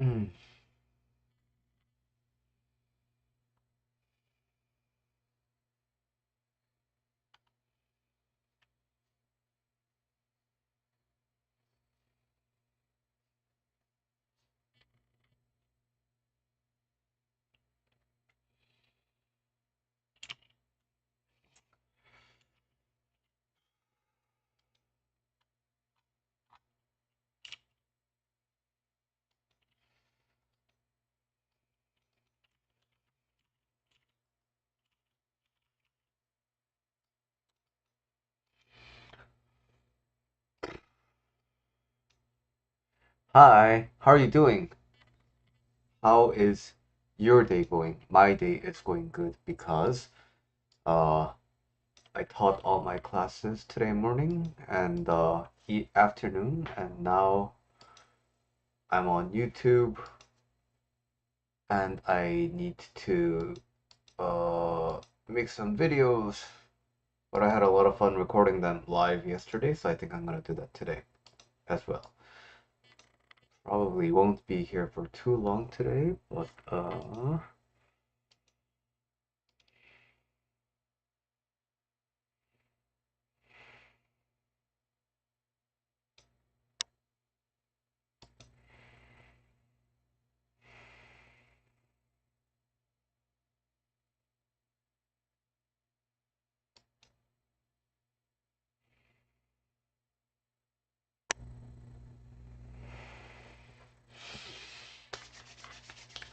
Mm. Hi, how are you doing? How is your day going? My day is going good because uh I taught all my classes today morning and afternoon, and now I'm on YouTube and I need to uh make some videos, but I had a lot of fun recording them live yesterday, so I think I'm gonna do that today as well. Probably won't be here for too long today, but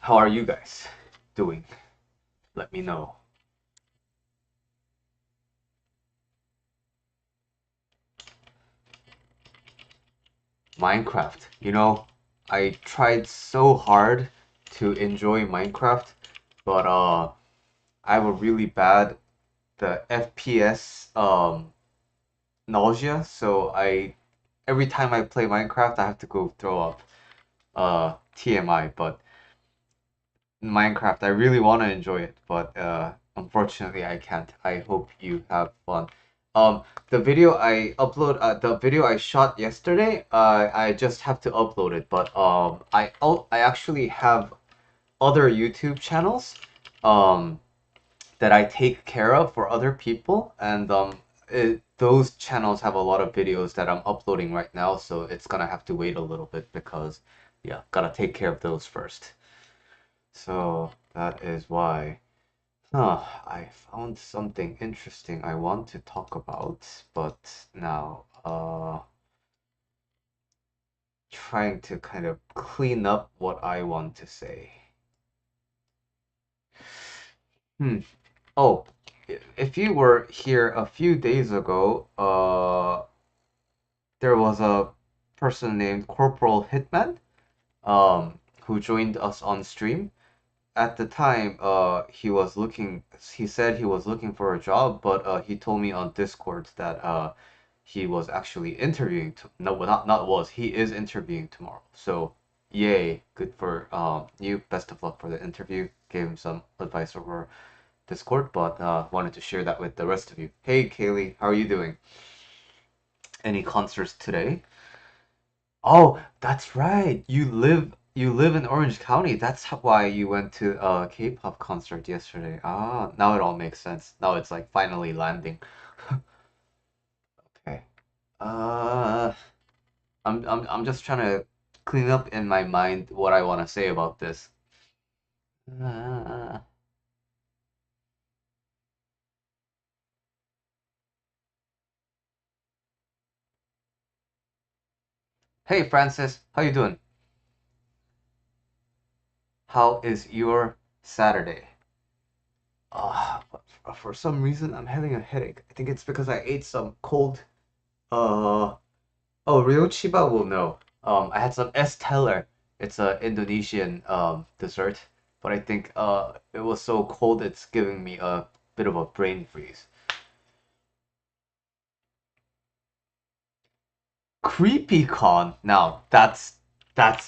how are you guys doing? Let me know. Minecraft. I tried so hard to enjoy Minecraft, but I have a really bad the FPS nausea, so I every time I play Minecraft I have to go throw up. TMI, but Minecraft I really want to enjoy it, but unfortunately I can't. I hope you have fun. The video I shot yesterday, I just have to upload it, but I actually have other YouTube channels, um, that I take care of for other people, and those channels have a lot of videos that I'm uploading right now, so it's gonna have to wait a little bit because, yeah, gotta take care of those first. So that is why. I found something interesting I want to talk about, but now, trying to kind of clean up what I want to say. Hmm. Oh, if you were here a few days ago, there was a person named Corporal Hitman, who joined us on stream. At the time, he said he was looking for a job, but he told me on Discord that he was actually interviewing. No, well, not was. He is interviewing tomorrow. So, yay, good for you. Best of luck for the interview. Gave him some advice over Discord, but wanted to share that with the rest of you. Hey, Kaylee, how are you doing? Any concerts today? Oh, that's right. You live in Orange County. That's why you went to a K-pop concert yesterday. Ah, now it all makes sense. Now it's like finally landing. Okay. Uh, I'm just trying to clean up in my mind what I want to say about this. Uh, hey Francis, how you doing? How is your Saturday? For some reason I'm having a headache. I think it's because I ate some cold. Uh, Oh, Rio Chiba will know. I had some es teler. It's a Indonesian dessert, but I think it was so cold it's giving me a bit of a brain freeze. Creepy con. Now that's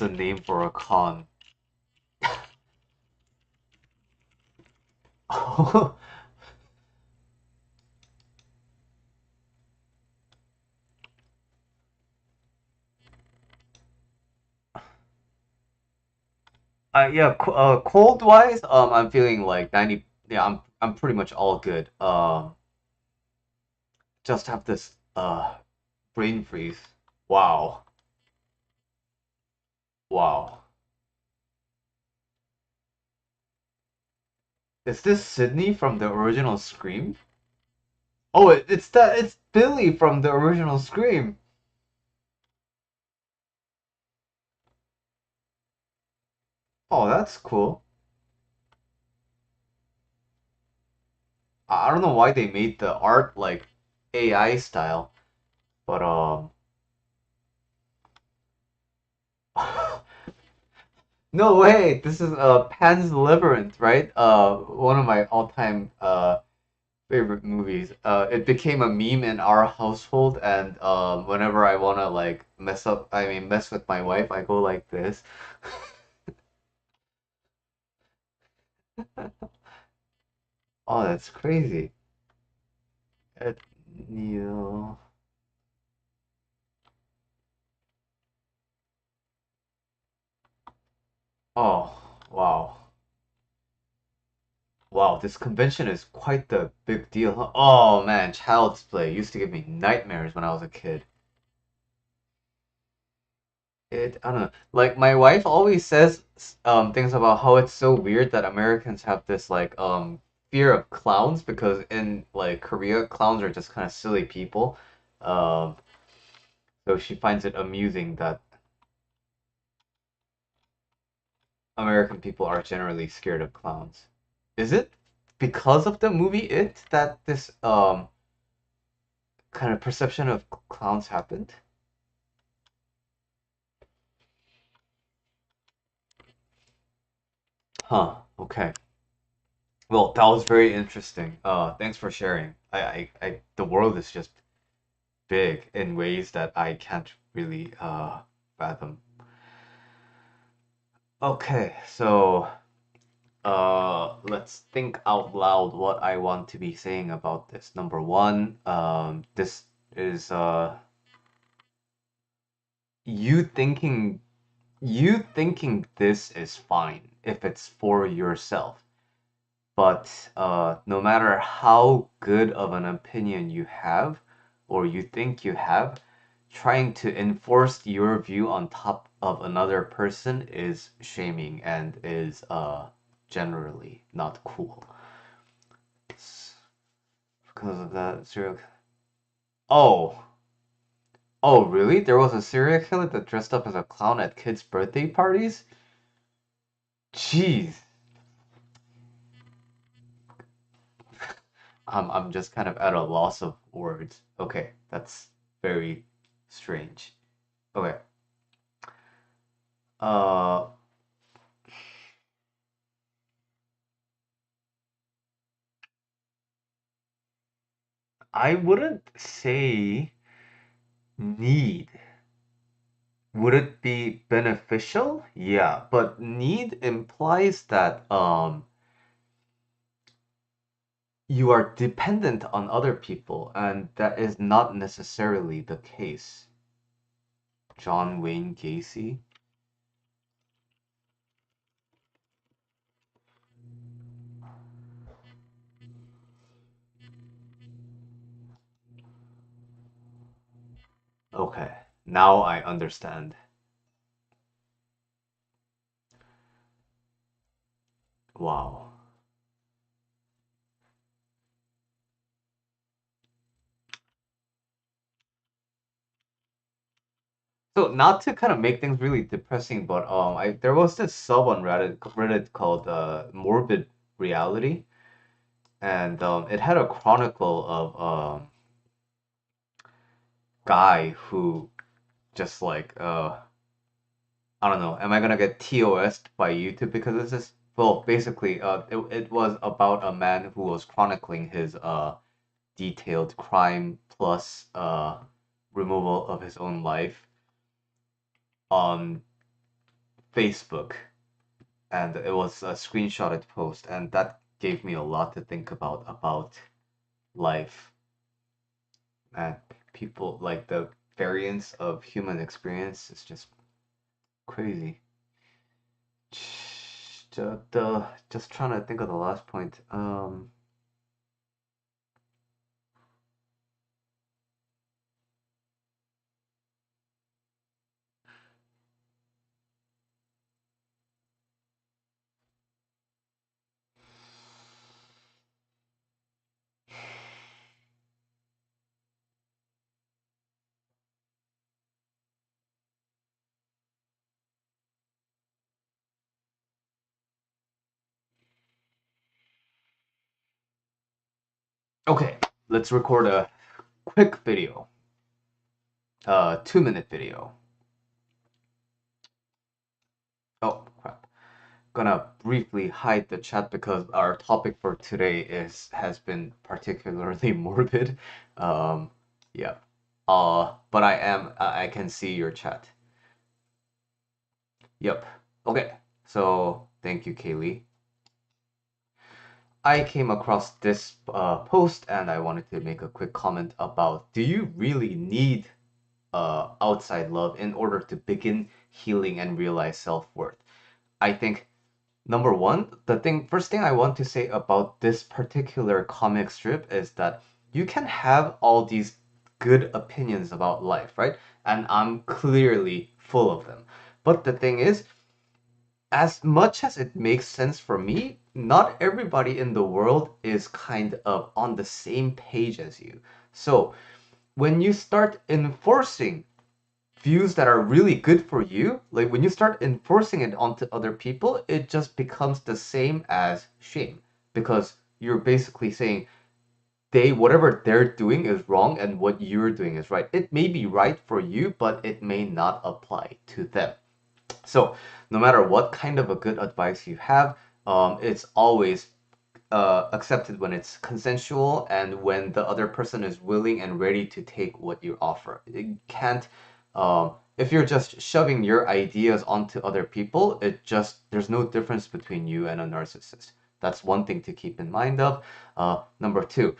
a name for a con. Yeah, cold wise, I'm feeling like 90. Yeah, I'm pretty much all good. Just have this brain freeze. Wow, wow. Is this Sydney from the original Scream? Oh, it's Billy from the original Scream. Oh, that's cool. I don't know why they made the art like AI style, but no way. This is Pan's Labyrinth, right? One of my all-time favorite movies. It became a meme in our household, and whenever I wanna like mess with my wife, I go like this. Oh, that's crazy. It, Neil. Oh, wow. Wow, this convention is quite the big deal, huh? Oh man, Child's Play used to give me nightmares when I was a kid. I don't know. Like my wife always says things about how it's so weird that Americans have this like fear of clowns because in like Korea clowns are just kind of silly people. Um so she finds it amusing that American people are generally scared of clowns. Is it because of the movie It that this kind of perception of clowns happened? Huh, okay. Well, that was very interesting. Thanks for sharing. The world is just big in ways that I can't really fathom. Okay, so let's think out loud what I want to be saying about this. Number one, this is you thinking you thinking this is fine if it's for yourself. But no matter how good of an opinion you have or you think you have, trying to enforce your view on top of another person is shaming and is generally not cool. Because of that serial. Oh, oh, really? There was a serial killer that dressed up as a clown at kids' birthday parties? Jeez. I'm just kind of at a loss of words. Okay, that's very strange. Okay. Uh, I wouldn't say need. Would it be beneficial? Yeah, but need implies that you are dependent on other people, and that is not necessarily the case. John Wayne Gacy. Okay, now I understand. Wow. So not to kind of make things really depressing, but there was this sub on Reddit called Morbid Reality, and it had a chronicle of guy who just like I don't know, am I gonna get TOS'd by YouTube because of this? Well, basically, it was about a man who was chronicling his detailed crime plus removal of his own life on Facebook, and it was a screenshotted post, and that gave me a lot to think about life and people like the variance of human experience is just crazy. just trying to think of the last point. Okay, let's record a quick video. 2-minute video. Oh crap. Gonna briefly hide the chat because our topic for today has been particularly morbid. Um, yeah. But I can see your chat. Yep. Okay. So thank you, Kaylee. I came across this post and I wanted to make a quick comment about, do you really need outside love in order to begin healing and realize self-worth? I think number one, first thing I want to say about this particular comic strip is that you can have all these good opinions about life, right? And I'm clearly full of them. But the thing is, as much as it makes sense for me, not everybody in the world is kind of on the same page as you. So when you start enforcing views that are really good for you, like when you start enforcing it onto other people, it just becomes the same as shame because you're basically saying whatever they're doing is wrong and what you're doing is right. It may be right for you, but it may not apply to them. So no matter what kind of a good advice you have, it's always accepted when it's consensual and when the other person is willing and ready to take what you offer. It can't, if you're just shoving your ideas onto other people, there's no difference between you and a narcissist. That's one thing to keep in mind of. Number two,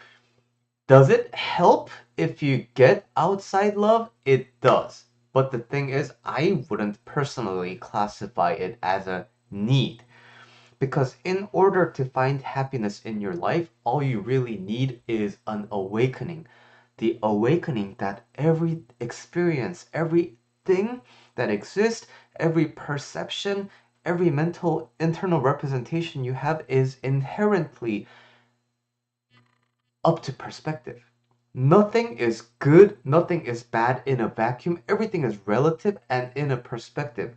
does it help if you get outside love? It does. But the thing is, I wouldn't personally classify it as a need. Because in order to find happiness in your life, all you really need is an awakening. The awakening that every experience, everything that exists, every perception, every mental internal representation you have is inherently up to perspective. Nothing is good, nothing is bad in a vacuum. Everything is relative and in a perspective.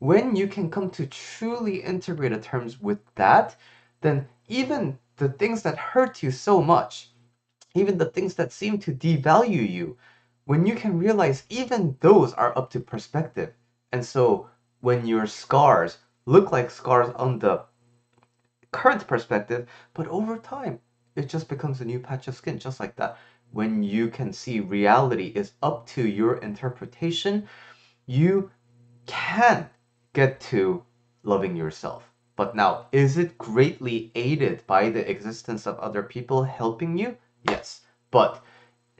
When you can come to truly integrate terms with that, then even the things that hurt you so much, even the things that seem to devalue you, when you can realize even those are up to perspective. And so when your scars look like scars on the current perspective, but over time, it just becomes a new patch of skin, just like that. When you can see reality is up to your interpretation, you can get to loving yourself. But now, is it greatly aided by the existence of other people helping you? Yes. But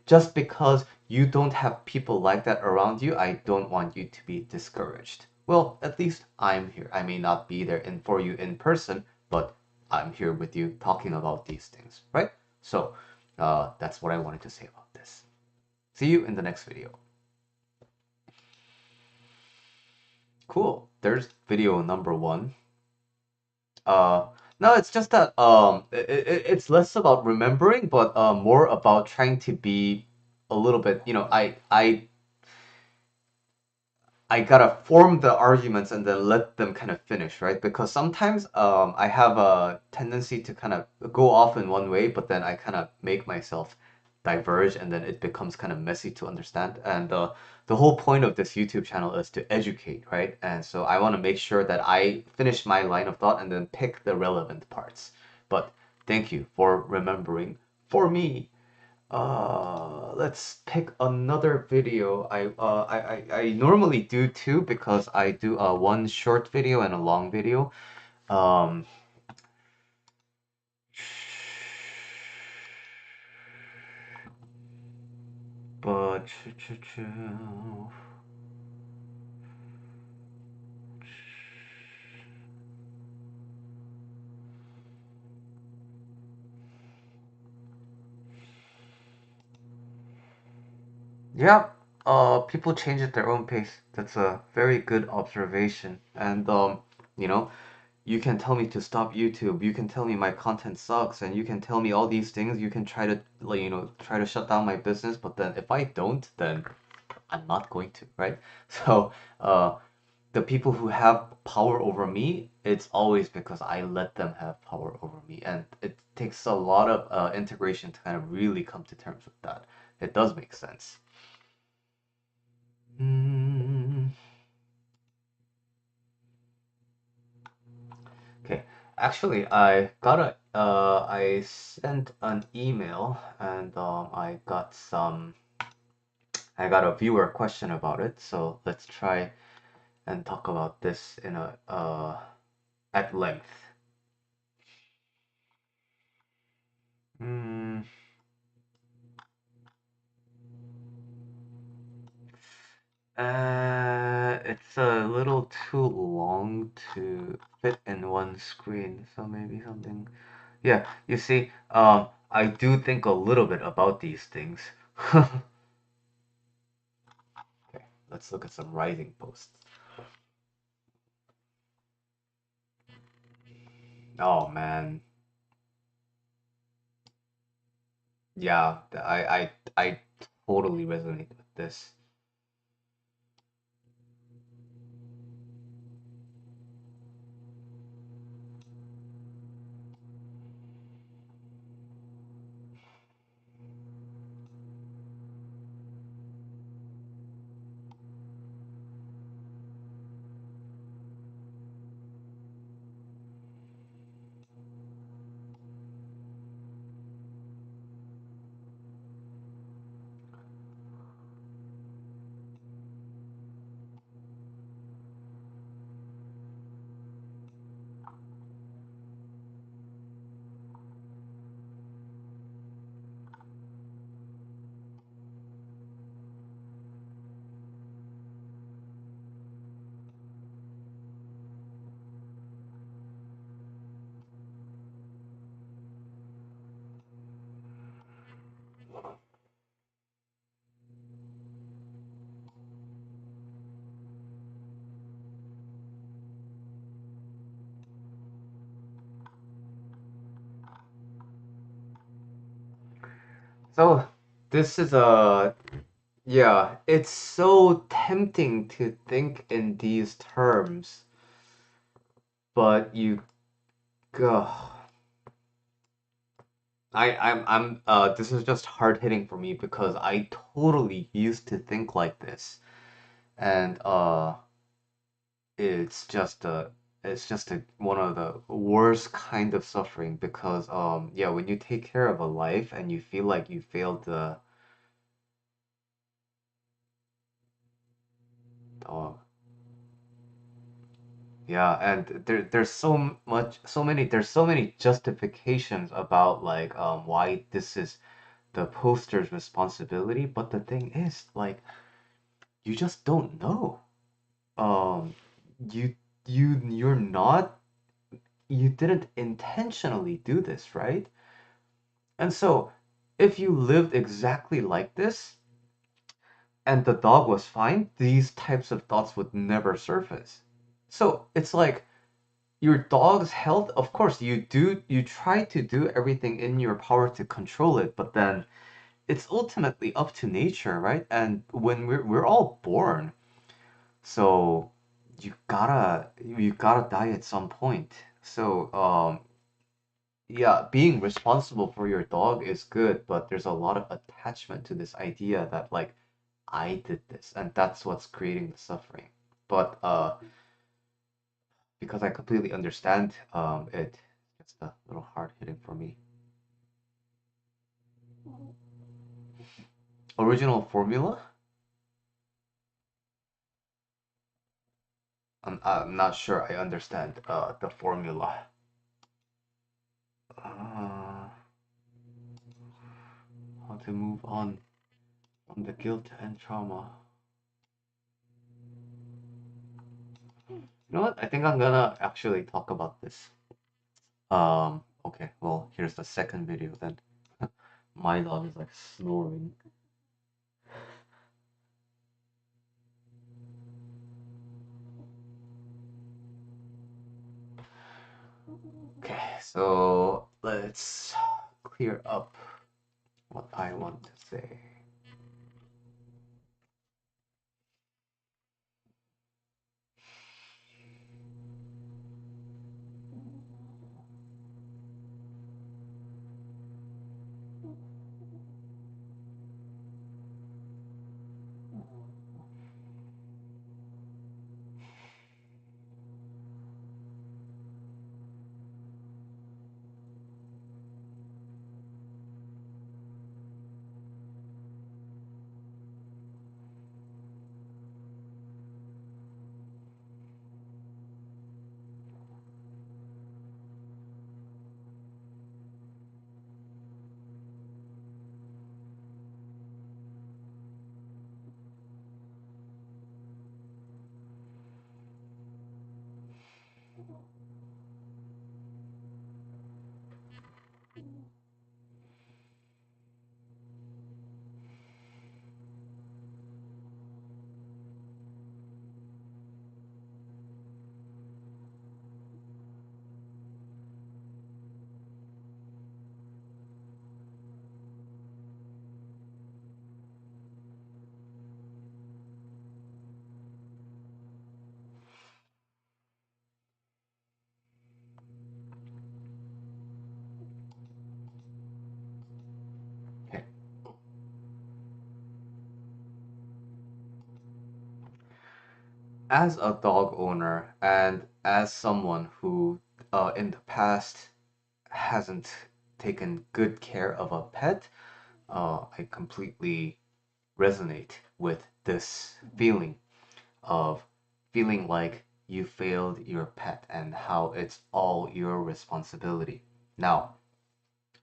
just because you don't have people like that around you, I don't want you to be discouraged. Well, at least I'm here. I may not be there for you in person, but I'm here with you talking about these things, right? So, that's what I wanted to say about this. See you in the next video. Cool. There's video number one. Uh, no, it's just that it's less about remembering, but more about trying to be a little bit. I gotta form the arguments and then let them kind of finish, right? Because sometimes I have a tendency to kind of go off in one way, but then I kind of make myself diverge, and then it becomes kind of messy to understand. And the whole point of this YouTube channel is to educate, right? And so I want to make sure that I finish my line of thought and then pick the relevant parts. But thank you for remembering for me. Let's pick another video. I normally do two because I do one short video and a long video. Um, but Yeah, people change at their own pace. That's a very good observation. And you know, you can tell me to stop YouTube. You can tell me my content sucks, and you can tell me all these things. You can try to like, try to shut down my business, but then if I don't, then I'm not going to, right? So, the people who have power over me, it's always because I let them have power over me, and it takes a lot of integration to kind of really come to terms with that. It does make sense. Mm, okay, actually, I sent an email and I got a viewer question about it. So let's try and talk about this in a at length. Mm, it's a little too long to fit in one screen, so maybe something. Yeah, you see, I do think a little bit about these things. Okay, let's look at some writing posts. Oh man, yeah, I totally resonate with this. So this is a yeah, it's so tempting to think in these terms, but you go. I'm this is just hard hitting for me because I totally used to think like this. And it's just one of the worst kind of suffering because yeah, when you take care of a life and you feel like you failed the dog. Yeah, and there's there's so many justifications about like why this is the poster's responsibility, but the thing is like you just don't know. Um you you're not you didn't intentionally do this, right? And so if you lived exactly like this and the dog was fine, these types of thoughts would never surface. So it's like your dog's health, of course, you try to do everything in your power to control it, but then it's ultimately up to nature, right? And when we're all born, so you gotta die at some point. So yeah, being responsible for your dog is good, but there's a lot of attachment to this idea that like I did this, and that's what's creating the suffering. But because I completely understand it's a little hard hitting for me. Original formula? I'm not sure I understand the formula. Uh, how to move on from the guilt and trauma. You know what? I think I'm gonna actually talk about this. Okay, well, here's the second video then. My dog is like snoring. Okay, so let's clear up what I want to say. Okay. As a dog owner and as someone who in the past hasn't taken good care of a pet, I completely resonate with this feeling of feeling like you failed your pet and how it's all your responsibility. Now,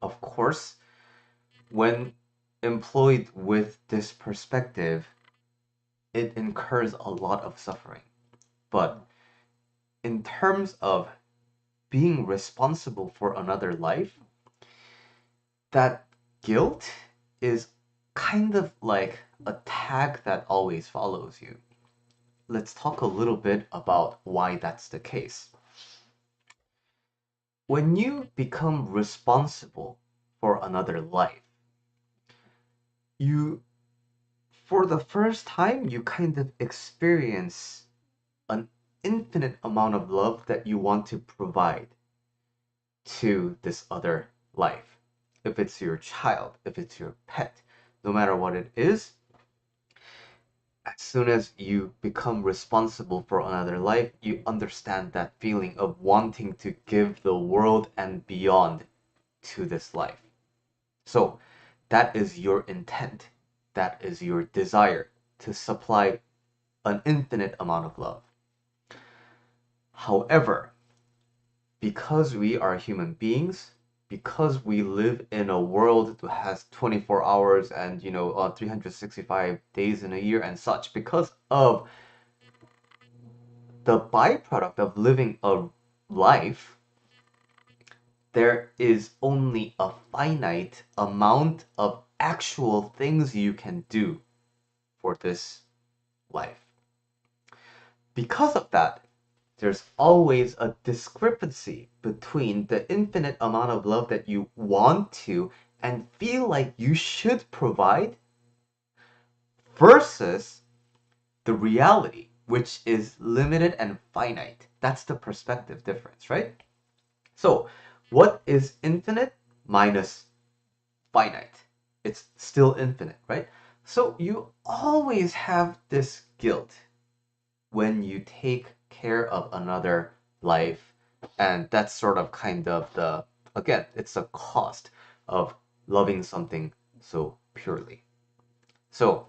of course, when employed with this perspective, it incurs a lot of suffering. But in terms of being responsible for another life, that guilt is kind of like a tag that always follows you. Let's talk a little bit about why that's the case. When you become responsible for another life, you, for the first time, you kind of experience an infinite amount of love that you want to provide to this other life. If it's your child, if it's your pet, no matter what it is, as soon as you become responsible for another life, you understand that feeling of wanting to give the world and beyond to this life. So that is your intent. That is your desire to supply an infinite amount of love. However, because we are human beings, because we live in a world that has 24 hours and 365 days in a year and such, because of the byproduct of living a life, there is only a finite amount of actual things you can do for this life. Because of that, there's always a discrepancy between the infinite amount of love that you want to and feel like you should provide versus the reality, which is limited and finite. That's the perspective difference, right? So, what is infinite minus finite? It's still infinite, right? So, you always have this guilt when you take care of another life. And that's sort of kind of the, again, it's a cost of loving something so purely. So,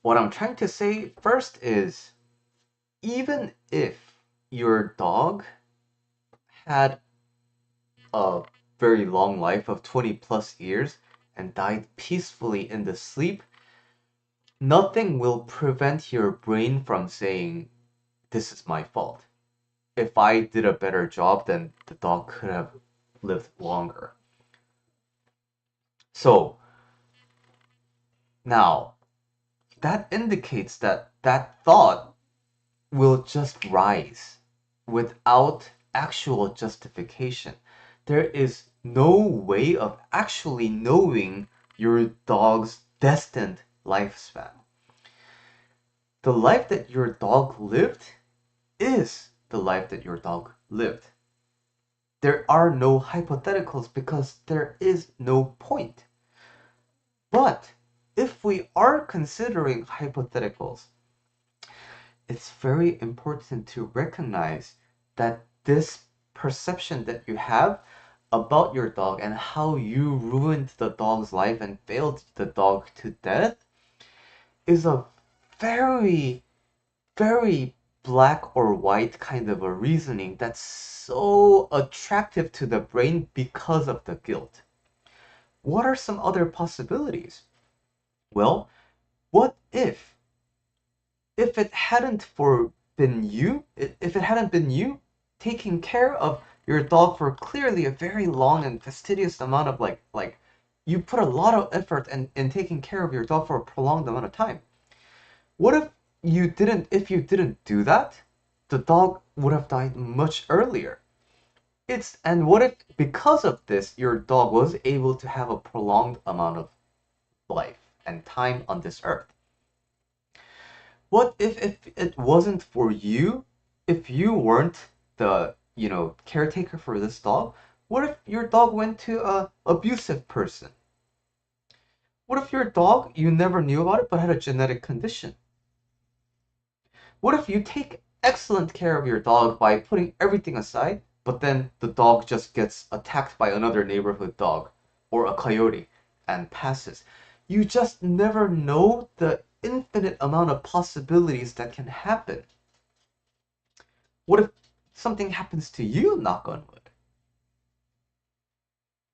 what I'm trying to say first is even if your dog had a very long life of 20 plus years and died peacefully in the sleep, nothing will prevent your brain from saying, this is my fault. If I did a better job, then the dog could have lived longer. So now that indicates that that thought will just rise without actual justification. There is no way of actually knowing your dog's destined lifespan. The life that your dog lived is the life that your dog lived. There are no hypotheticals because there is no point. But if we are considering hypotheticals, it's very important to recognize that this perception that you have about your dog and how you ruined the dog's life and failed the dog to death is a very, very black or white kind of a reasoning that's so attractive to the brain because of the guilt. What are some other possibilities? Well, what if it hadn't for been you, if it hadn't been you taking care of your dog for clearly a very long and fastidious amount of like you put a lot of effort in taking care of your dog for a prolonged amount of time. What if you didn't do that, the dog would have died much earlier. And what if because of this your dog was able to have a prolonged amount of life and time on this earth? What if it wasn't for you, if you weren't the, caretaker for this dog, what if your dog went to a abusive person? What if your dog, you never knew about it but had a genetic condition? What if you take excellent care of your dog by putting everything aside, but then the dog just gets attacked by another neighborhood dog or a coyote and passes? You just never know the infinite amount of possibilities that can happen. What if something happens to you, knock on wood?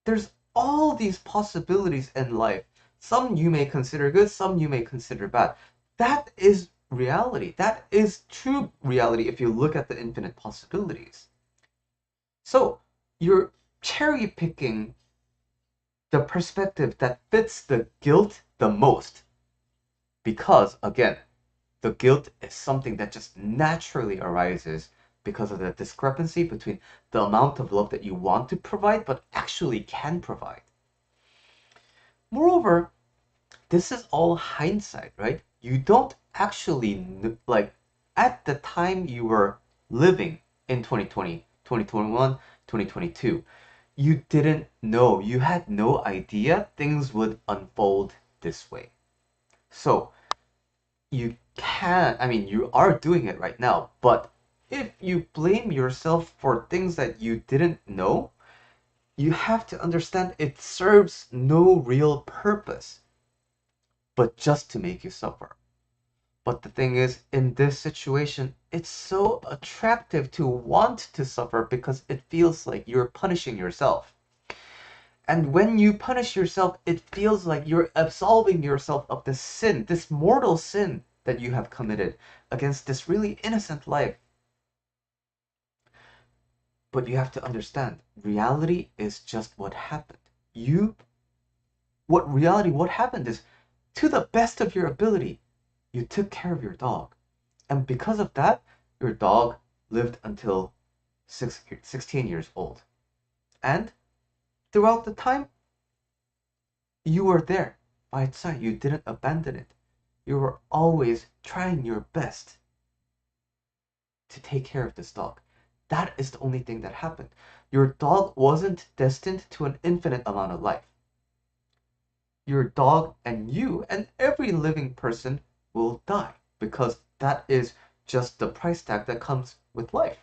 There's all these possibilities in life. Some you may consider good, some you may consider bad. That is reality. That is true reality if you look at the infinite possibilities. So you're cherry picking the perspective that fits the guilt the most. Because, again, the guilt is something that just naturally arises because of the discrepancy between the amount of love that you want to provide but actually can provide. Moreover, this is all hindsight, right? You don't actually, like, at the time you were living in 2020, 2021, 2022, you didn't know, you had no idea things would unfold this way. So, you are doing it right now, but if you blame yourself for things that you didn't know, you have to understand it serves no real purpose but just to make you suffer. But the thing is, in this situation, it's so attractive to want to suffer because it feels like you're punishing yourself. And when you punish yourself, it feels like you're absolving yourself of this sin, this mortal sin that you have committed against this really innocent life. But you have to understand, reality is just what happened. What happened is, to the best of your ability, you took care of your dog. And because of that, your dog lived until 16 years old. And throughout the time, you were there by its side. You didn't abandon it. You were always trying your best to take care of this dog. That is the only thing that happened. Your dog wasn't destined to an infinite amount of life. Your dog and you and every living person will die because that is just the price tag that comes with life.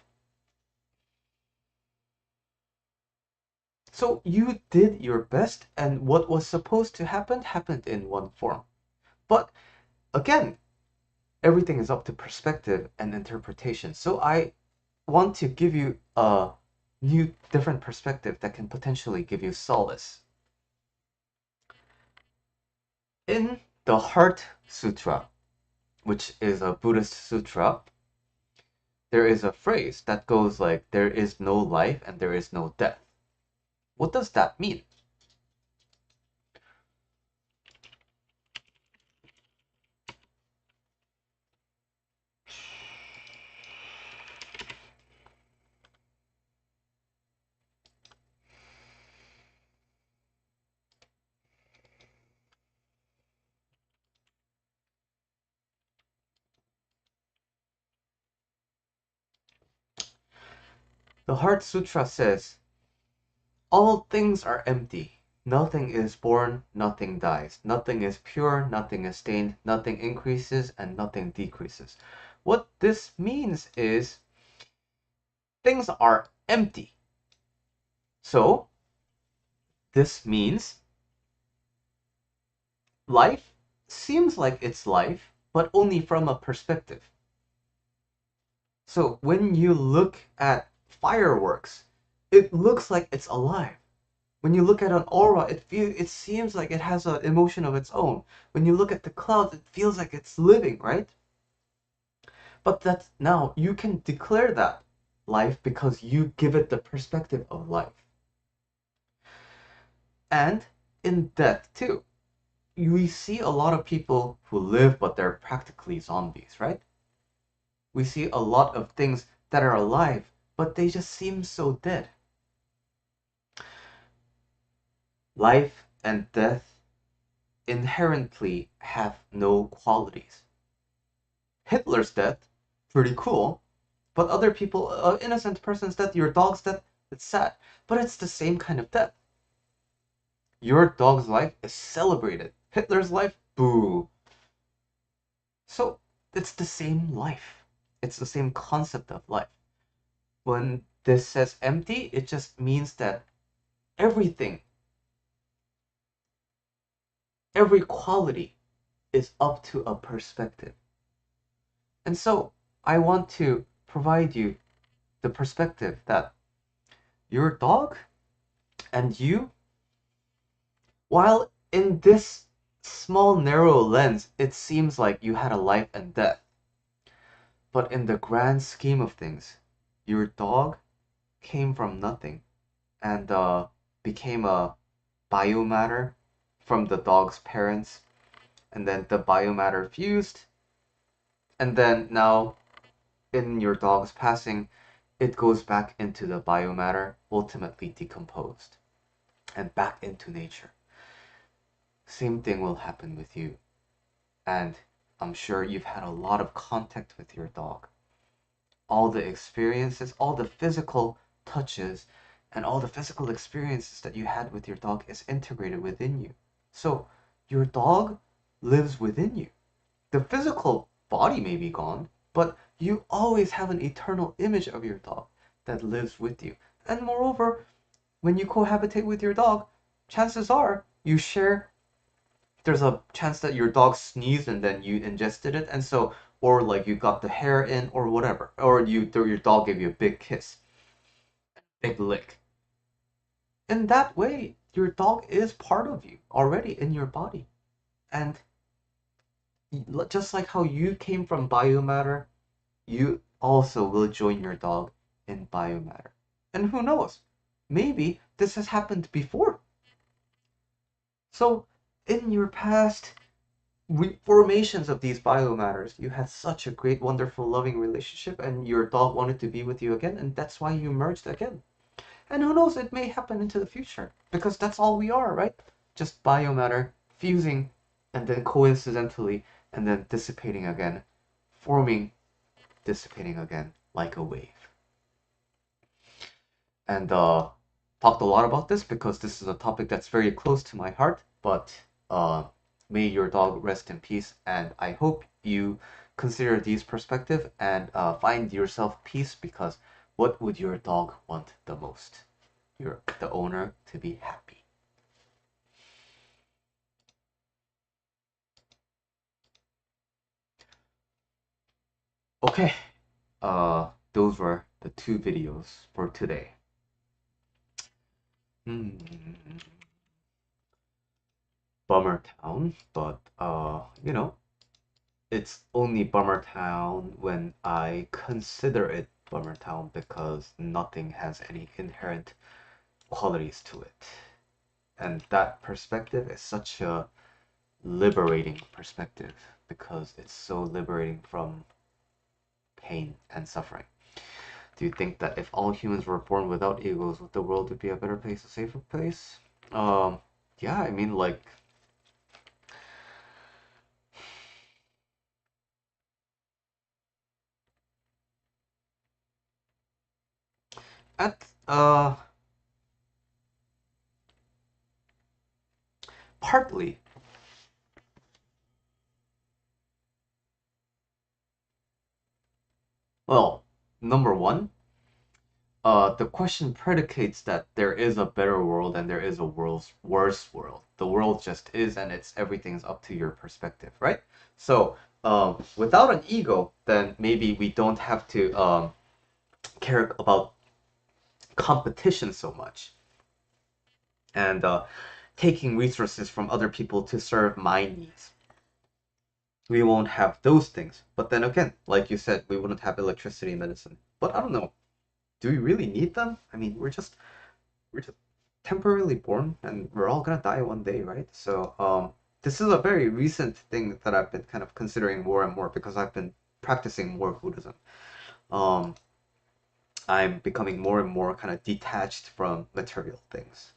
So you did your best, and what was supposed to happen happened in one form. But again, everything is up to perspective and interpretation. So I want to give you a new, different perspective that can potentially give you solace. In the Heart Sutra, which is a Buddhist sutra, there is a phrase that goes like, there is no life and there is no death. What does that mean? The Heart Sutra says, all things are empty. Nothing is born, nothing dies. Nothing is pure, nothing is stained, nothing increases, and nothing decreases. What this means is things are empty. So, this means life seems like it's life, but only from a perspective. So, when you look at fireworks, it looks like it's alive. When you look at an aura, it seems like it has an emotion of its own. When you look at the clouds, it feels like it's living, right? But that's now you can declare that life because you give it the perspective of life. And in death too. We see a lot of people who live but they're practically zombies, right? We see a lot of things that are alive but they just seem so dead. Life and death inherently have no qualities. Hitler's death, pretty cool, but other people, innocent person's death, your dog's death, it's sad, but it's the same kind of death. Your dog's life is celebrated. Hitler's life, boo. So it's the same life. It's the same concept of life. When this says empty, it just means that everything, every quality is up to a perspective. And so I want to provide you the perspective that your dog and you, while in this small narrow lens, it seems like you had a life and death. But in the grand scheme of things, your dog came from nothing and became a biomatter from the dog's parents, and then the biomatter fused, and then now in your dog's passing, it goes back into the biomatter, ultimately decomposed, and back into nature. Same thing will happen with you. And I'm sure you've had a lot of contact with your dog. All the experiences, all the physical touches, and all the physical experiences that you had with your dog is integrated within you. So your dog lives within you. The physical body may be gone, but you always have an eternal image of your dog that lives with you. And moreover, when you cohabitate with your dog, chances are you share, there's a chance that your dog sneezed and then you ingested it, and so, or like you got the hair in or whatever, or your dog gave you a big kiss, big lick. In that way, your dog is part of you already in your body. And just like how you came from biomatter, you also will join your dog in biomatter. And who knows? Maybe this has happened before. So, in your past reformations of these biomatters, you had such a great, wonderful, loving relationship, and your dog wanted to be with you again, and that's why you merged again. And who knows, it may happen into the future, because that's all we are, right? Just biomatter fusing, and then coincidentally, and then dissipating again, forming, dissipating again, like a wave. And talked a lot about this because this is a topic that's very close to my heart, but may your dog rest in peace, and I hope you consider these perspective and find yourself peace, because what would your dog want the most? The owner to be happy. Okay, those were the two videos for today. Hmm. Bummer Town, but it's only Bummer Town when I consider it Bummer Town, because nothing has any inherent qualities to it. And that perspective is such a liberating perspective, because it's so liberating from pain and suffering. Do you think that if all humans were born without egos, would the world be a better place, a safer place? Yeah, I mean, like, At partly. Well, number one, the question predicates that there is a better world and there is a world's worse world. The world just is, and it's everything's up to your perspective, right? So, without an ego, then maybe we don't have to care about competition so much and taking resources from other people to serve my needs. We won't have those things. But then again, like you said, we wouldn't have electricity and medicine. But I don't know. Do we really need them? I mean, we're just temporarily born and we're all gonna die one day, right? So, this is a very recent thing that I've been kind of considering more and more because I've been practicing more Buddhism. Um, I'm becoming more and more kind of detached from material things.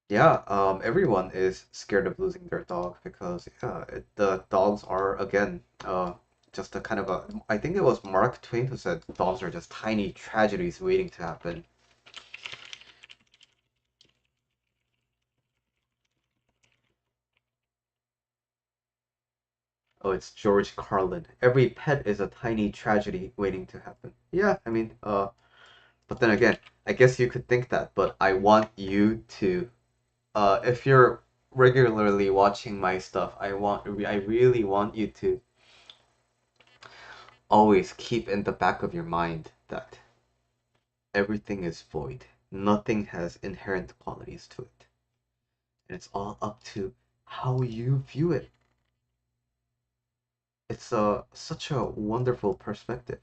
Yeah, everyone is scared of losing their dog because yeah, the dogs are again just a kind of a I think it was Mark Twain who said dogs are just tiny tragedies waiting to happen. Oh, it's George Carlin. Every pet is a tiny tragedy waiting to happen. Yeah, I mean, but then again, I guess you could think that, but I want you to, if you're regularly watching my stuff, I really want you to always keep in the back of your mind that everything is void. Nothing has inherent qualities to it. And it's all up to how you view it. It's such a wonderful perspective.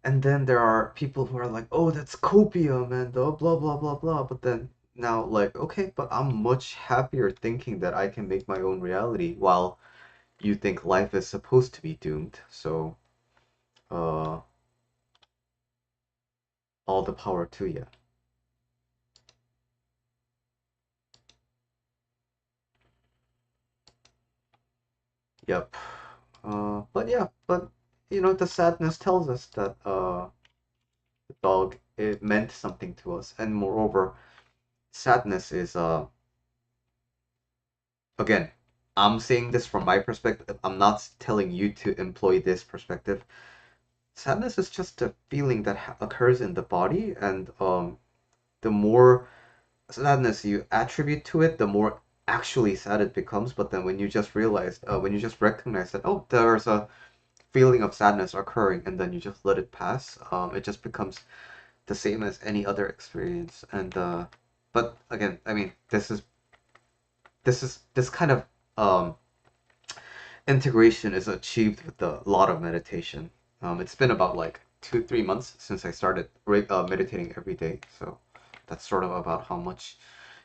And then there are people who are like, oh, that's copium and blah, blah, blah, blah. But then now, like, okay, but I'm much happier thinking that I can make my own reality while you think life is supposed to be doomed. So, uh, all the power to you. Yep. But yeah, but the sadness tells us that the dog it meant something to us, and moreover, sadness is again, I'm saying this from my perspective. I'm not telling you to employ this perspective. Sadness is just a feeling that occurs in the body, and the more sadness you attribute to it, the more actually sad it becomes. But then when you just recognize that, oh, there's a feeling of sadness occurring, and then you just let it pass, it just becomes the same as any other experience. And but again, I mean, this kind of um integration is achieved with a lot of meditation. It's been about like 2, 3 months since I started meditating every day, so that's sort of about how much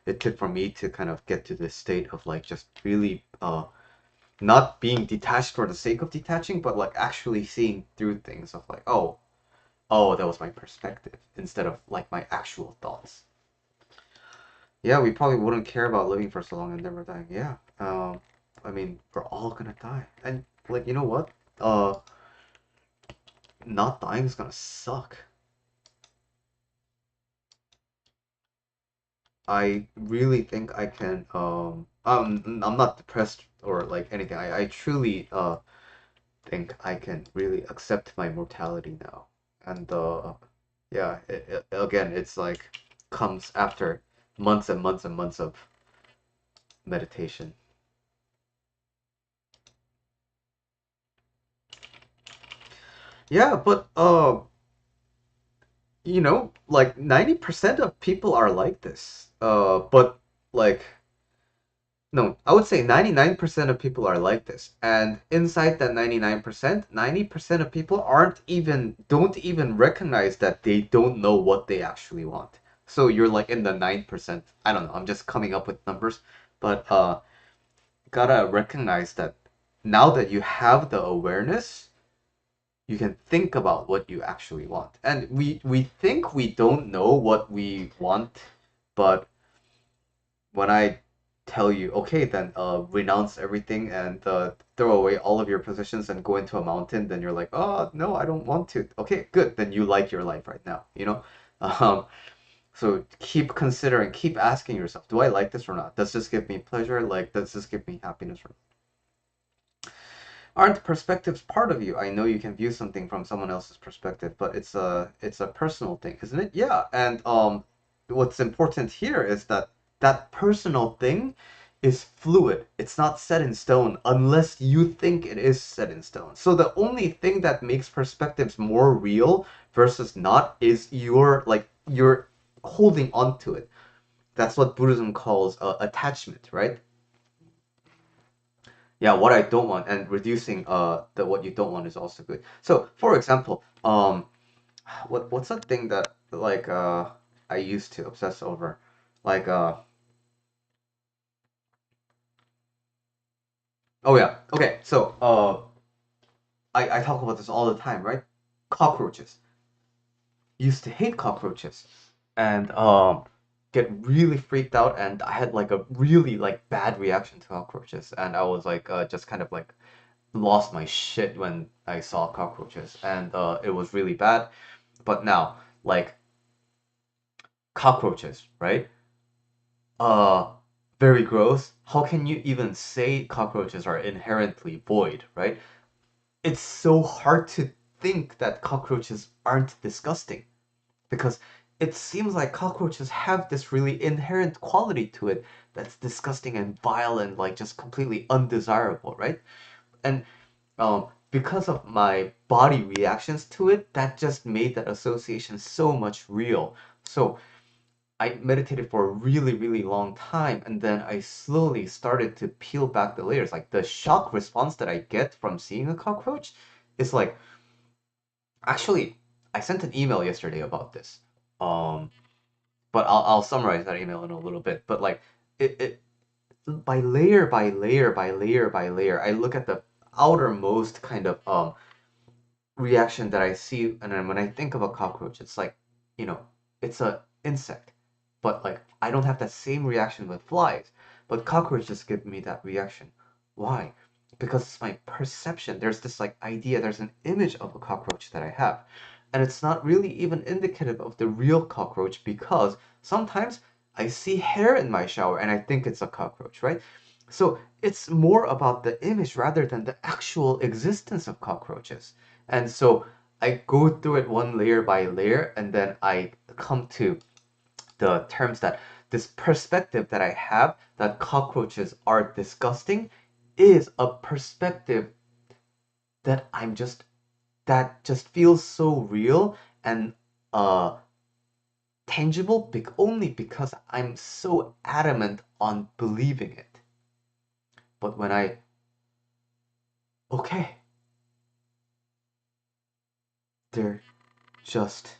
it took for me to kind of get to this state of like just really not being detached for the sake of detaching, but like actually seeing through things of like, oh, that was my perspective instead of like my actual thoughts. Yeah, we probably wouldn't care about living for so long and never dying. Yeah. I mean, we're all gonna die. And like, you know what? Not dying is gonna suck. I really think I can I'm not depressed or like anything. I truly think I can really accept my mortality now. And yeah, again, it's like comes after months and months and months of meditation. Yeah, but like 90% of people are like this. But like no, I would say 99% of people are like this. And inside that 99%, 90% of people don't even recognize that they don't know what they actually want. So you're like in the 9%. I don't know, I'm just coming up with numbers, but gotta recognize that now that you have the awareness, you can think about what you actually want. And we think we don't know what we want, but when I tell you, okay, then renounce everything and throw away all of your possessions and go into a mountain, then you're like, oh no, I don't want to. Okay, good. Then you like your life right now, you know? Um, so keep considering, keep asking yourself, do I like this or not? Does this give me pleasure? Like, does this give me happiness or aren't perspectives part of you? I know you can view something from someone else's perspective, but it's a personal thing, isn't it? Yeah, and what's important here is that that personal thing is fluid. It's not set in stone unless you think it is set in stone. So the only thing that makes perspectives more real versus not is you're holding on to it. That's what Buddhism calls attachment, right? Yeah, what I don't want and reducing the what you don't want is also good. So for example, what's a thing that like I used to obsess over? Like oh yeah, okay, so I talk about this all the time, right? Cockroaches. Used to hate cockroaches and get really freaked out and I had like a really like bad reaction to cockroaches and I was like just kind of like lost my shit when I saw cockroaches and it was really bad. But now, like cockroaches, right? Uh, very gross. How can you even say cockroaches are inherently void, right? It's so hard to think that cockroaches aren't disgusting because it seems like cockroaches have this really inherent quality to it that's disgusting and vile and like just completely undesirable, right? And because of my body reactions to it, that just made that association so much real. So I meditated for a really, really long time, and then I slowly started to peel back the layers. Like the shock response that I get from seeing a cockroach is like, actually, I sent an email yesterday about this. Um, but I'll summarize that email in a little bit. But like it by layer by layer by layer by layer, I look at the outermost kind of reaction that I see, and then when I think of a cockroach, it's like, you know, it's a insect, but like I don't have that same reaction with flies, but cockroaches give me that reaction. Why? Because it's my perception. There's this like idea, there's an image of a cockroach that I have, and it's not really even indicative of the real cockroach because sometimes I see hair in my shower and I think it's a cockroach, right? So it's more about the image rather than the actual existence of cockroaches. And so I go through it one layer by layer, and then I come to the terms that this perspective that I have that cockroaches are disgusting is a perspective that that just feels so real and uh tangible only because I'm so adamant on believing it. But when okay, they're just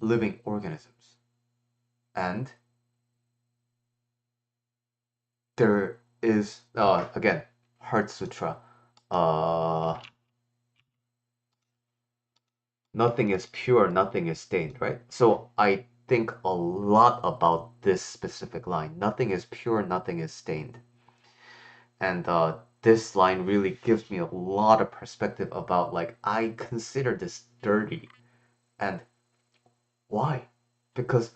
living organisms. And there is again Heart Sutra. Uh, Nothing is pure, nothing is stained, right? So I think a lot about this specific line. Nothing is pure, nothing is stained, and this line really gives me a lot of perspective about like I consider this dirty, and why? Because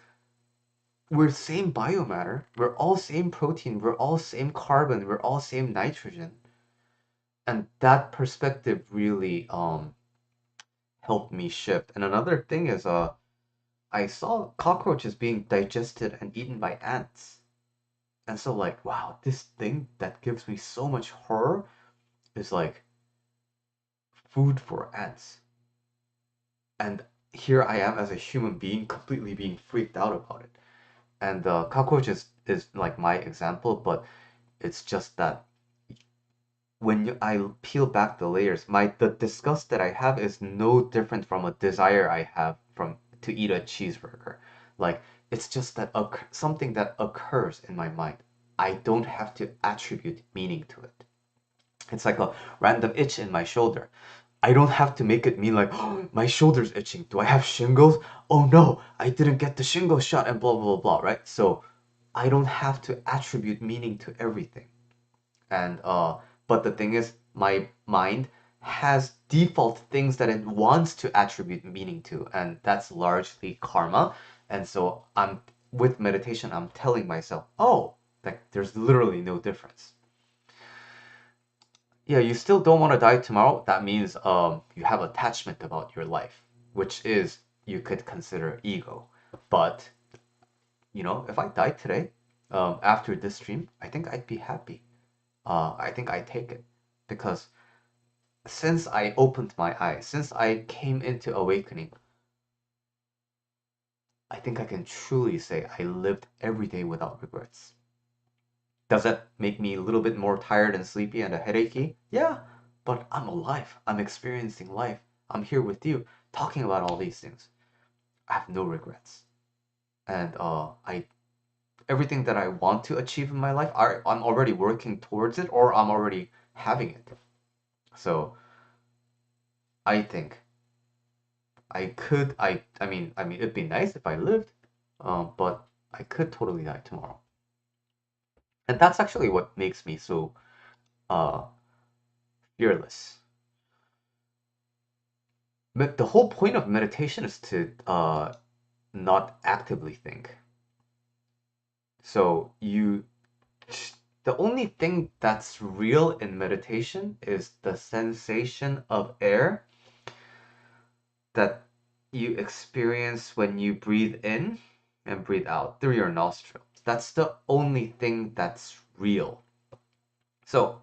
we're same biomatter, we're all same protein, we're all same carbon, we're all same nitrogen, and that perspective really helped me shift. And another thing is I saw cockroaches being digested and eaten by ants. And so like, wow, this thing that gives me so much horror is like food for ants. And here I am as a human being completely being freaked out about it. And cockroaches is like my example, but it's just that when I peel back the layers, the disgust that I have is no different from a desire I have from to eat a cheeseburger. Like it's just that something that occurs in my mind. I don't have to attribute meaning to it. It's like a random itch in my shoulder. I don't have to make it mean like, oh, my shoulder's itching. Do I have shingles? Oh no, I didn't get the shingles shot and blah blah blah, right? So I don't have to attribute meaning to everything. And but the thing is, my mind has default things that it wants to attribute meaning to, and that's largely karma. And so I'm with meditation, I'm telling myself, oh, like there's literally no difference. Yeah, you still don't want to die tomorrow. That means you have attachment about your life, which is you could consider ego. But if I died today, after this stream, I think I'd be happy. I think I take it because since I opened my eyes, since I came into awakening, I think I can truly say I lived every day without regrets. Does that make me a little bit more tired and sleepy and a headachy? Yeah, but I'm alive. I'm experiencing life. I'm here with you, talking about all these things. I have no regrets, and I everything that I want to achieve in my life, I'm already working towards it, or I'm already having it. So I think I mean, it'd be nice if I lived, but I could totally die tomorrow. And that's actually what makes me so uh, fearless. But the whole point of meditation is to not actively think. So the only thing that's real in meditation is the sensation of air that you experience when you breathe in and breathe out through your nostrils. That's the only thing that's real. So,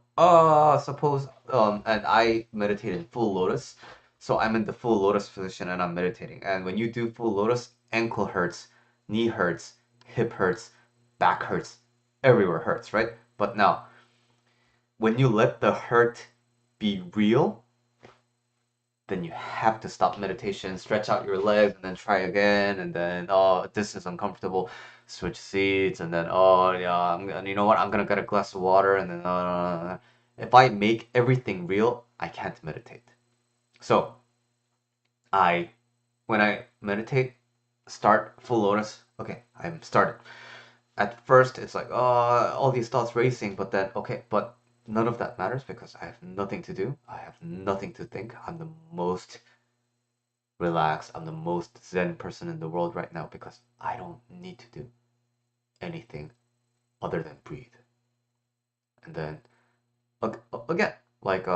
suppose and I meditate in full lotus. So I'm in the full lotus position and I'm meditating. And when you do full lotus, ankle hurts, knee hurts, hip hurts, back hurts, everywhere hurts, right? But now, when you let the hurt be real, then you have to stop meditation, stretch out your legs, and then try again, and then this is uncomfortable, switch seats, and then yeah, and you know what? I'm gonna get a glass of water, and then if I make everything real, I can't meditate. So I when I meditate, start full lotus. Okay, I'm started. At first, it's like all these thoughts racing, but then okay, but none of that matters because I have nothing to do. I have nothing to think. I'm the most relaxed. I'm the most zen person in the world right now because I don't need to do anything other than breathe. And then again, like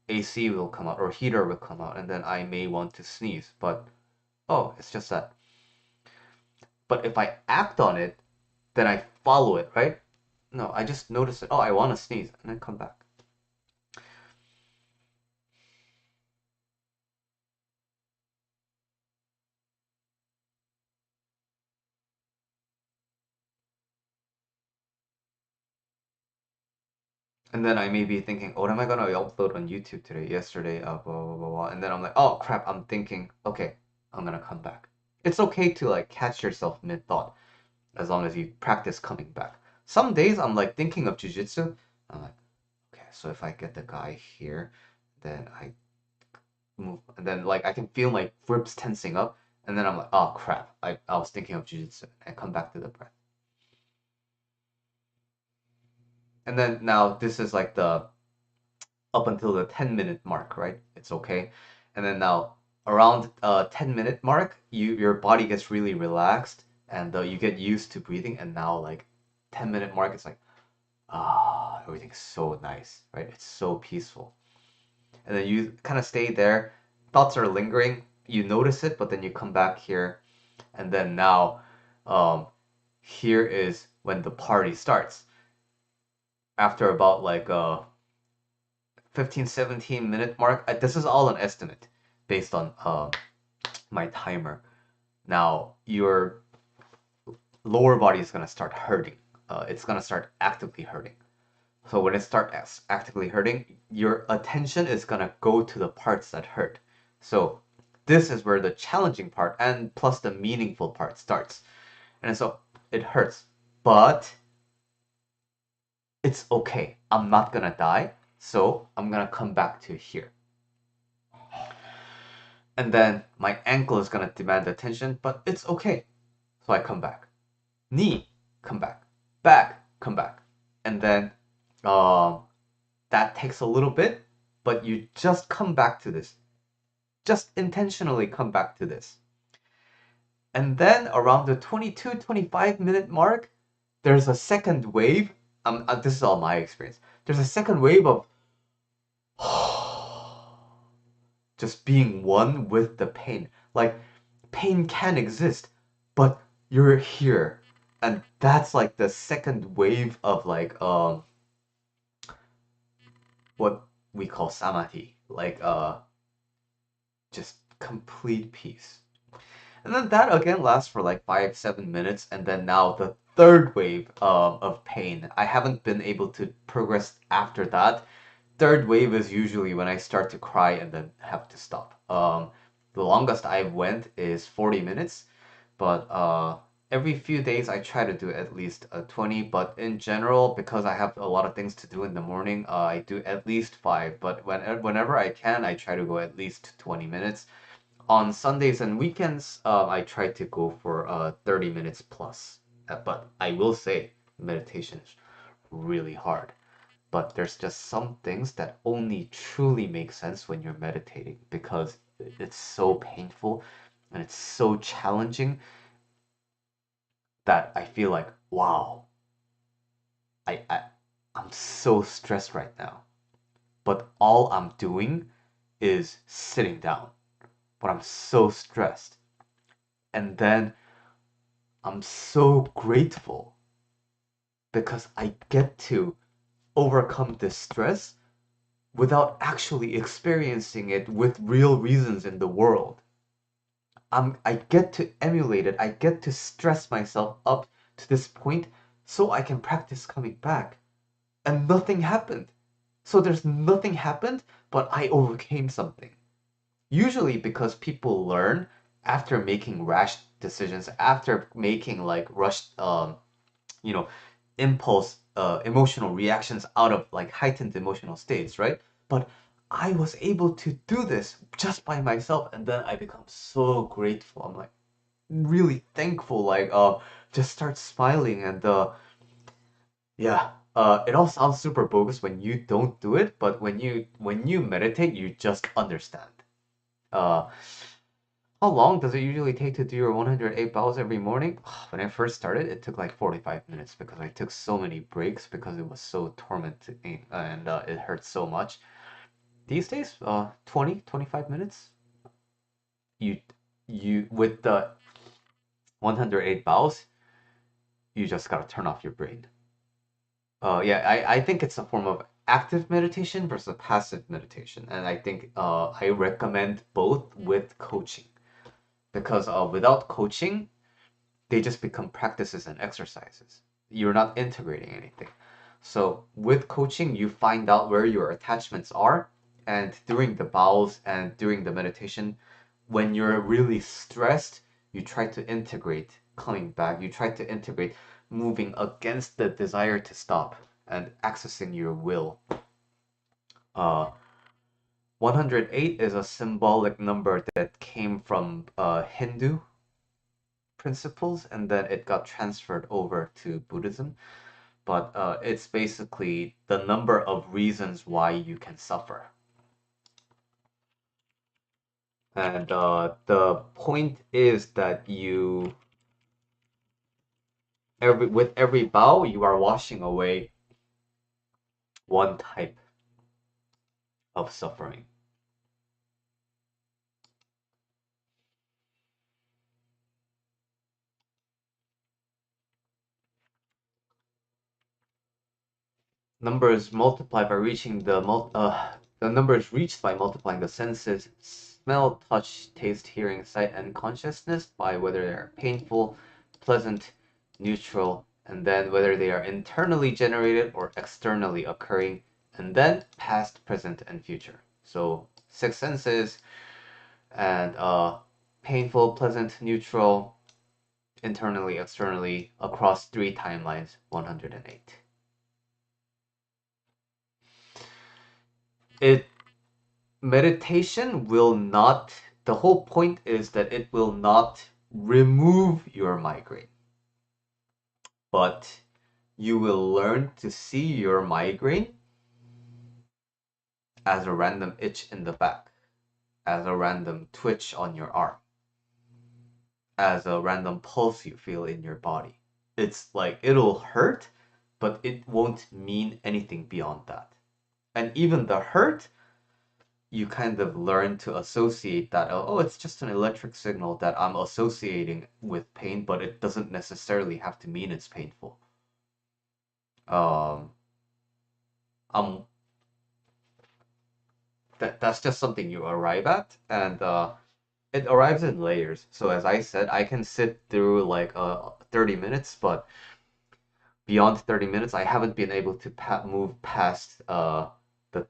AC will come out or heater will come out, and then I may want to sneeze, but it's just that. But if I act on it, then I follow it, right? No, I just notice it. Oh, I want to sneeze, and then come back. And then I may be thinking, what am I gonna upload on YouTube today? Yesterday, blah blah blah blah. And then I'm like, oh crap, I'm thinking, okay, I'm gonna come back. It's okay to like catch yourself mid thought as long as you practice coming back. Some days I'm like thinking of jujitsu. I'm like, okay, so if I get the guy here, then I move, and then like I can feel my ribs tensing up, and then I'm like, oh crap, I was thinking of jujitsu, and come back to the breath. And then now this is like the up until the 10-minute mark, right? It's okay. And then now around 10-minute mark, your body gets really relaxed and you get used to breathing. And now like 10-minute mark, it's like everything's so nice, right? It's so peaceful. And then you kind of stay there. Thoughts are lingering. You notice it, but then you come back here, and then now, um, here is when the party starts. After about like 15, 17-minute mark. This is all an estimate based on my timer. Now, your lower body is going to start hurting. It's going to start actively hurting. So when it starts actively hurting, your attention is going to go to the parts that hurt. So this is where the challenging part and plus the meaningful part starts. And so it hurts, but it's okay. I'm not going to die. So I'm going to come back to here. And then my ankle is gonna demand attention, but it's okay. So I come back. Knee, come back. back, come back. And then um, that takes a little bit, but you just come back to this. Just intentionally come back to this. And then around the 22, 25-minute mark, there's a second wave. This is all my experience. There's a second wave of just being one with the pain. Like, pain can exist, but you're here. And that's like the second wave of like what we call samadhi. Like just complete peace. And then that again lasts for like 5, 7 minutes, and then now the third wave of pain. I haven't been able to progress after that. Third wave is usually when I start to cry and then have to stop. The longest I went is 40 minutes, but every few days I try to do at least 20. But in general, because I have a lot of things to do in the morning, I do at least 5. But whenever I can, I try to go at least 20 minutes. On Sundays and weekends, I try to go for 30 minutes plus. But I will say, meditation is really hard. But there's just some things that only truly make sense when you're meditating because it's so painful and it's so challenging that I feel like, wow, I, I I'm so stressed right now. But all I'm doing is sitting down. But I'm so stressed. And then I'm so grateful because I get to overcome this stress without actually experiencing it with real reasons in the world. I get to emulate it. I get to stress myself up to this point so I can practice coming back. And nothing happened. So there's nothing happened, but I overcame something. Usually because people learn after making rash decisions, after making like rushed you know, impulse, emotional reactions out of like heightened emotional states, right? But I was able to do this just by myself, and then I become so grateful. I'm like really thankful, like just start smiling, and yeah, it all sounds super bogus when you don't do it, but when you meditate, you just understand. Uh, how long does it usually take to do your 108 bows every morning? When I first started, it took like 45 minutes because I took so many breaks because it was so tormenting and it hurt so much. These days, 20, 25 minutes. You, you with the 108 bows, you just gotta turn off your brain. Yeah, I think it's a form of active meditation versus passive meditation, and I think I recommend both with coaching because without coaching, they just become practices and exercises. You're not integrating anything. So with coaching, you find out where your attachments are, and during the bows and during the meditation, when you're really stressed, you try to integrate coming back. You try to integrate moving against the desire to stop and accessing your will. Uh, 108 is a symbolic number that came from Hindu principles and then it got transferred over to Buddhism. But it's basically the number of reasons why you can suffer. And the point is that with every bow, you are washing away one type of suffering. Numbers multiply by reaching the number is reached by multiplying the senses smell, touch, taste, hearing, sight, and consciousness by whether they are painful, pleasant, neutral, and then whether they are internally generated or externally occurring, and then past, present, and future. So 6 senses and painful, pleasant, neutral, internally, externally across 3 timelines, 108. It meditation will not, the whole point is that it will not remove your migraine, but you will learn to see your migraine as a random itch in the back, as a random twitch on your arm, as a random pulse you feel in your body. It's like it'll hurt, but it won't mean anything beyond that. And even the hurt, you kind of learn to associate that, oh, it's just an electric signal that I'm associating with pain, but it doesn't necessarily have to mean it's painful. Um, um, that's just something you arrive at, and it arrives in layers. So as I said, I can sit through like 30 minutes, but beyond 30 minutes, I haven't been able to move past the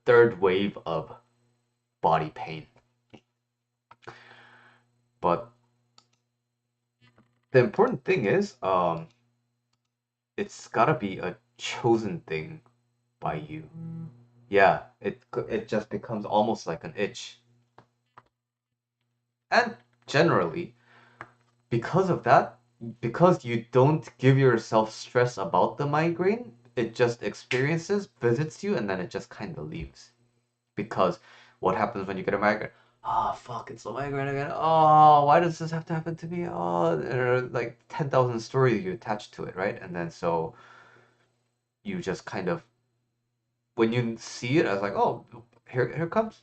third wave of body pain. But the important thing is, it's gotta be a chosen thing by you. Yeah, it just becomes almost like an itch. And generally, because of that, because you don't give yourself stress about the migraine, it just experiences, visits you, and then it just kind of leaves. Because what happens when you get a migraine? Oh, fuck, it's a migraine again. Oh, why does this have to happen to me? Oh, there are like 10,000 stories you attach to it, right? And then so you just kind of, when you see it as like, oh, here comes,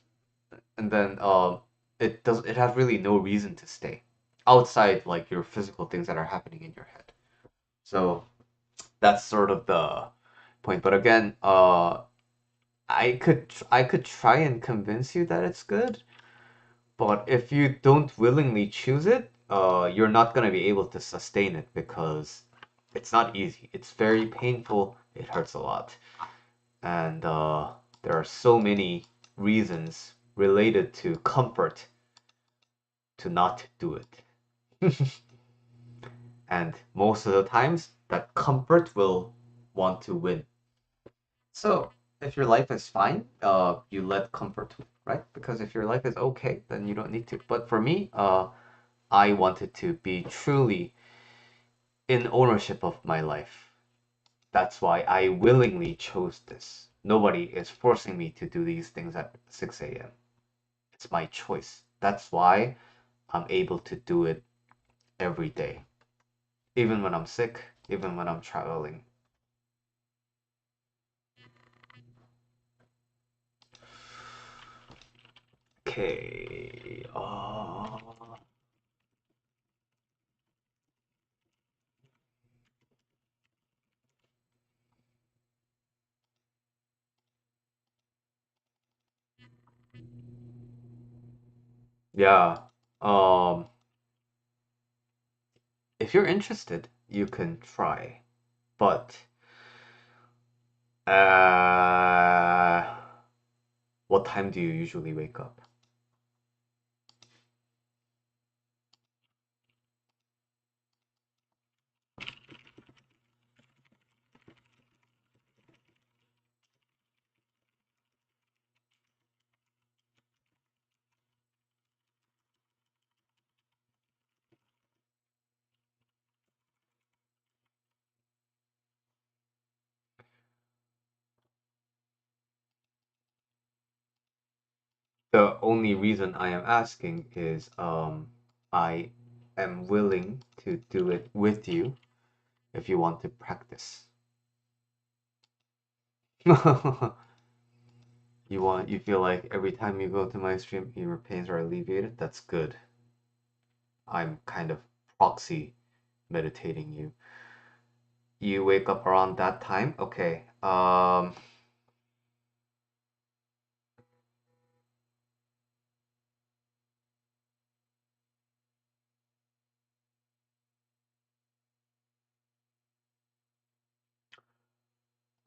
and then it has really no reason to stay outside like your physical things that are happening in your head. So that's sort of the point. But again, I could try and convince you that it's good, but if you don't willingly choose it, you're not gonna be able to sustain it because it's not easy. It's very painful. It hurts a lot, and there are so many reasons related to comfort to not do it. And most of the times, that comfort will want to win. So if your life is fine, you let comfort win, right? Because if your life is okay, then you don't need to. But for me, I wanted to be truly in ownership of my life. That's why I willingly chose this. Nobody is forcing me to do these things at 6 a.m. It's my choice. That's why I'm able to do it every day, even when I'm sick, even when I'm traveling. Okay. Yeah. Um, if you're interested, you can try. But uh, what time do you usually wake up? The only reason I am asking is I am willing to do it with you if you want to practice. You feel like every time you go to my stream your pains are alleviated? That's good. I'm kind of proxy meditating you. You wake up around that time? Okay.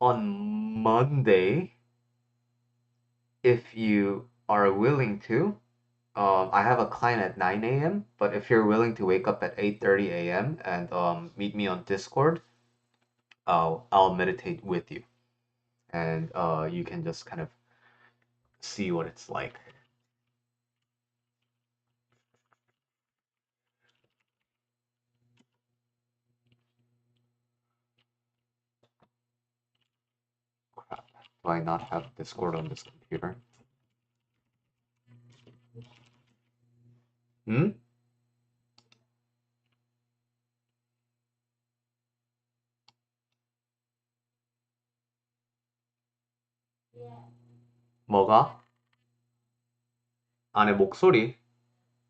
On Monday, if you are willing to, I have a client at 9 a.m., but if you're willing to wake up at 8:30 a.m. and meet me on Discord, I'll meditate with you, and you can just kind of see what it's like. Do I not have Discord on this computer? 응? 뭐가? 아, 내 목소리?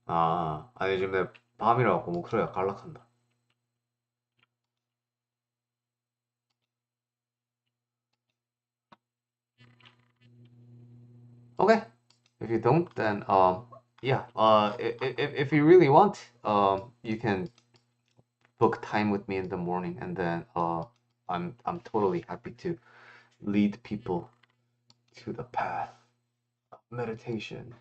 아니 지금 내 밤이라 갖고 목소리가 갈락한다. Okay. If you don't, then yeah. If you really want, you can book time with me in the morning, and then I'm totally happy to lead people to the path of meditation.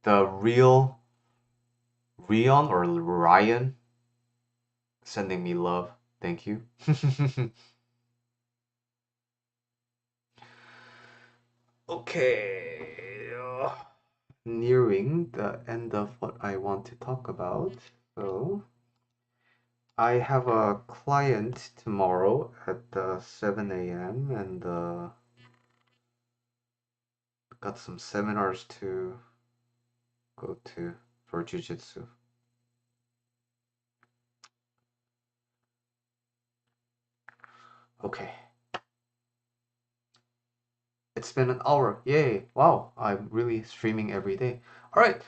The real Rion or Ryan sending me love. Thank you. Okay. Nearing the end of what I want to talk about. So, I have a client tomorrow at 7 a.m. and got some seminars to go to for Jiu-Jitsu. Okay. It's been an hour. Yay. Wow. I'm really streaming every day. All right.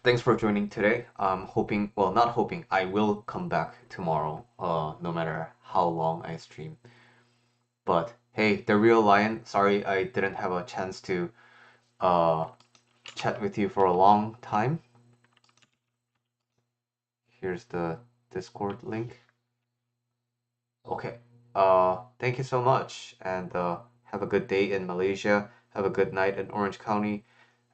Thanks for joining today. I'm hoping, well, not hoping, I will come back tomorrow, no matter how long I stream. But hey, the real lion, sorry I didn't have a chance to uh chat with you for a long time. Here's the Discord link. Okay. Thank you so much, and have a good day in Malaysia. Have a good night in Orange County,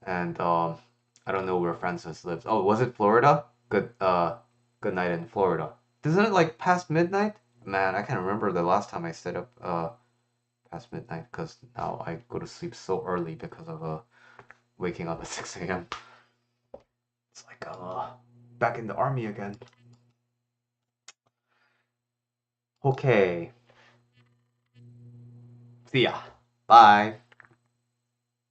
and I don't know where Francis lives. Oh, was it Florida? Good night in Florida. Isn't it like past midnight? Man, I can't remember the last time I stayed up past midnight because now I go to sleep so early because of waking up at 6 a.m. It's like back in the army again. Okay. See ya. Bye.